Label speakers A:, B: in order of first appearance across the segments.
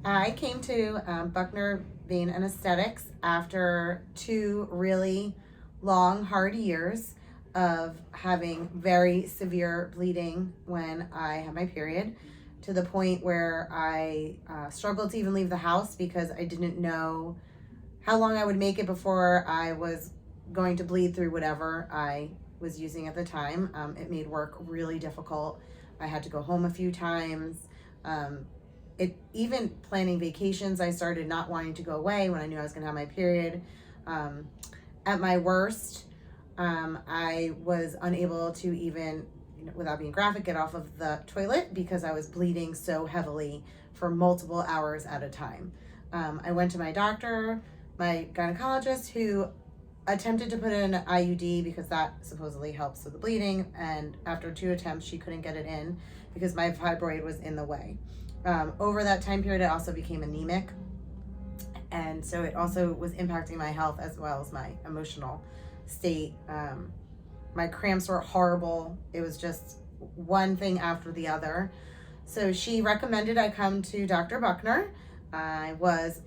A: I came to Buckner Vein Anesthetics after 2 really long, hard years of having very severe bleeding when I had my period, to the point where I struggled to even leave the house because I didn't know how long I would make it before I was going to bleed through whatever I was using at the time. It made work really difficult. I had to go home a few times. Um, even planning vacations, I started not wanting to go away when I knew I was going to have my period. Um, at my worst, I was unable to even, without being graphic, get off of the toilet because I was bleeding so heavily for multiple hours at a time. I went to my doctor, my gynecologist, who attempted to put in an IUD because that supposedly helps with the bleeding, and after 2 attempts she couldn't get it in because my fibroid was in the way. Over that time period I also became anemic, and so it also was impacting my health as well as my emotional state. My cramps were horrible. It was just one thing after the other. So she recommended I come to Dr. Buckner. I was,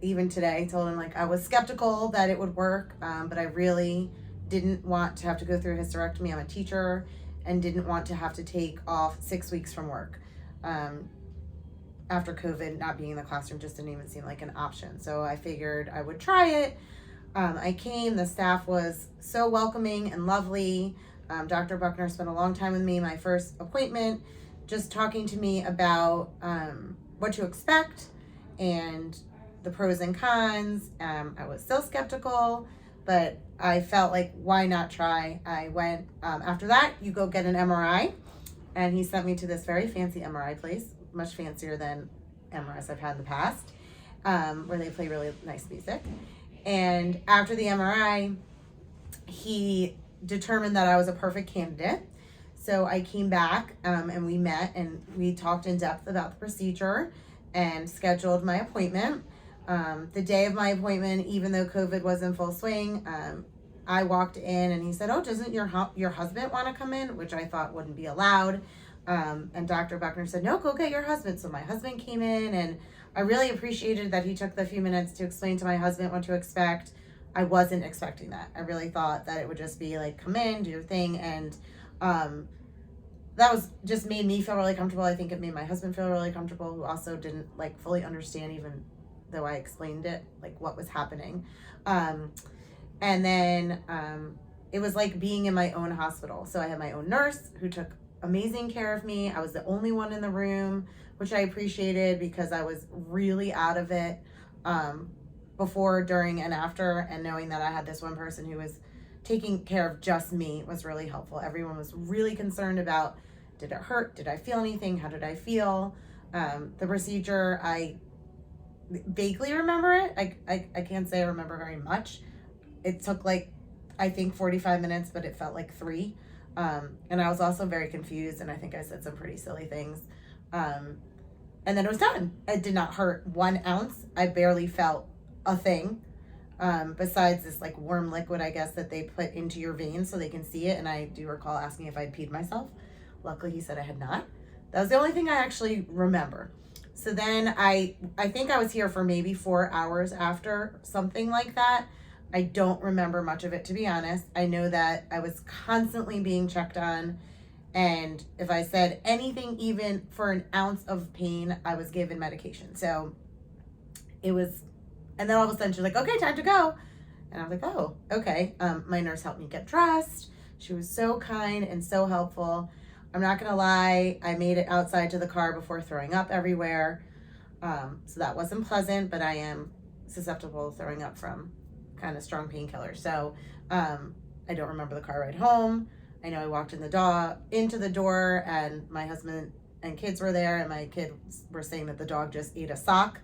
A: even today, told him I was skeptical that it would work, but I really didn't want to have to go through a hysterectomy. I'm a teacher and didn't want to have to take off 6 weeks from work. After COVID, not being in the classroom just didn't even seem like an option. So I figured I would try it. I came, the staff was so welcoming and lovely. Dr. Buckner spent a long time with me, my first appointment, just talking to me about what to expect and the pros and cons. I was still skeptical, but I felt like, why not try? I went, after that, you go get an MRI, and he sent me to this very fancy MRI place, much fancier than MRIs I've had in the past, where they play really nice music. And after the MRI, he determined that I was a perfect candidate. So I came back, and we met and we talked in depth about the procedure and scheduled my appointment. The day of my appointment, even though COVID was in full swing, I walked in and he said, "Oh, doesn't your husband want to come in?" Which I thought wouldn't be allowed. And Dr. Buckner said, "No, go get your husband." So my husband came in, and I really appreciated that he took the few minutes to explain to my husband what to expect. I wasn't expecting that. I really thought that it would just be come in, do your thing. And that was just made me feel really comfortable. I think it made my husband feel really comfortable, who also didn't fully understand, even though I explained it, what was happening. And then it was like being in my own hospital. So I had my own nurse who took amazing care of me. I was the only one in the room, which I appreciated because I was really out of it before, during, and after. And knowing that I had this one person who was taking care of just me was really helpful. Everyone was really concerned about, did it hurt? Did I feel anything? How did I feel? The procedure, I vaguely remember it. I can't say I remember very much. It took I think 45 minutes, but it felt like 3. And I was also very confused, and I think I said some pretty silly things. And then it was done. It did not hurt 1 ounce. I barely felt a thing, besides this warm liquid, I guess, that they put into your veins so they can see it. And I do recall asking if I'd peed myself. Luckily, he said I had not. That was the only thing I actually remember. So then I think I was here for maybe 4 hours after, something like that. I don't remember much of it, to be honest. I know that I was constantly being checked on, and if I said anything even for an ounce of pain, I was given medication. So it was, and then all of a sudden she's like, "Okay, time to go." And I was like, "Oh, okay." My nurse helped me get dressed. She was so kind and so helpful. I'm not gonna lie, I made it outside to the car before throwing up everywhere. So that wasn't pleasant, but I am susceptible to throwing up from kind of strong painkillers. So I don't remember the car ride home. I know I walked into the door, and my husband and kids were there, and my kids were saying that the dog just ate a sock.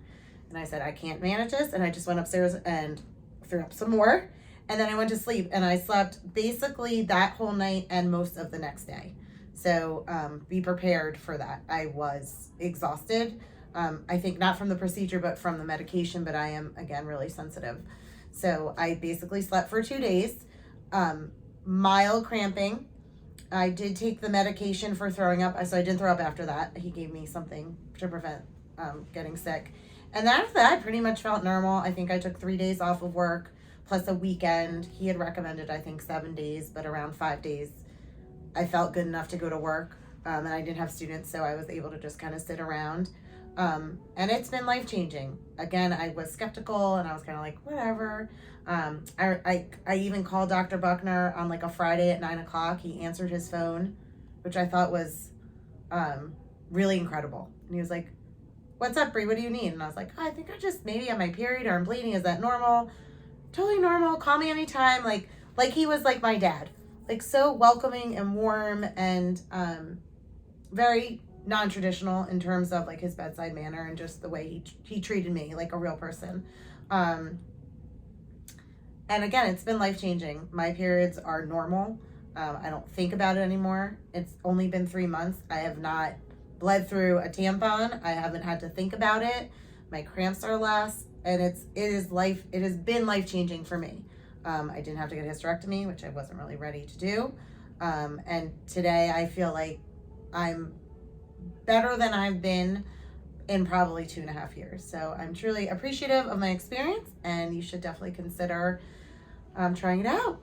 A: And I said, "I can't manage this." And I just went upstairs and threw up some more. And then I went to sleep, and I slept basically that whole night and most of the next day. So be prepared for that. I was exhausted. I think not from the procedure, but from the medication, but I am, again, really sensitive. So I basically slept for 2 days. Mild cramping. I did take the medication for throwing up, so I didn't throw up after that. He gave me something to prevent getting sick. And then after that, I pretty much felt normal. I think I took 3 days off of work plus a weekend. He had recommended, I think, 7 days, but around 5 days, I felt good enough to go to work. And I didn't have students, so I was able to just kind of sit around. And it's been life-changing. Again, I was skeptical, and I was kind of like, whatever. I even called Dr. Buckner on like a Friday at 9 o'clock. He answered his phone, which I thought was really incredible. And he was like, "What's up, Bree? What do you need?" And I was like, "I think I just maybe on my period or I'm bleeding. Is that normal?" "Totally normal. Call me anytime." Like he was like my dad, like so welcoming and warm and very non-traditional in terms of like his bedside manner and just the way he treated me like a real person. And again, it's been life-changing. My periods are normal. I don't think about it anymore. It's only been 3 months. I have not bled through a tampon. I haven't had to think about it. My cramps are less, and it has been life-changing for me. I didn't have to get a hysterectomy, which I wasn't really ready to do. And today I feel like I'm better than I've been in probably 2.5 years. So I'm truly appreciative of my experience, and you should definitely consider trying it out.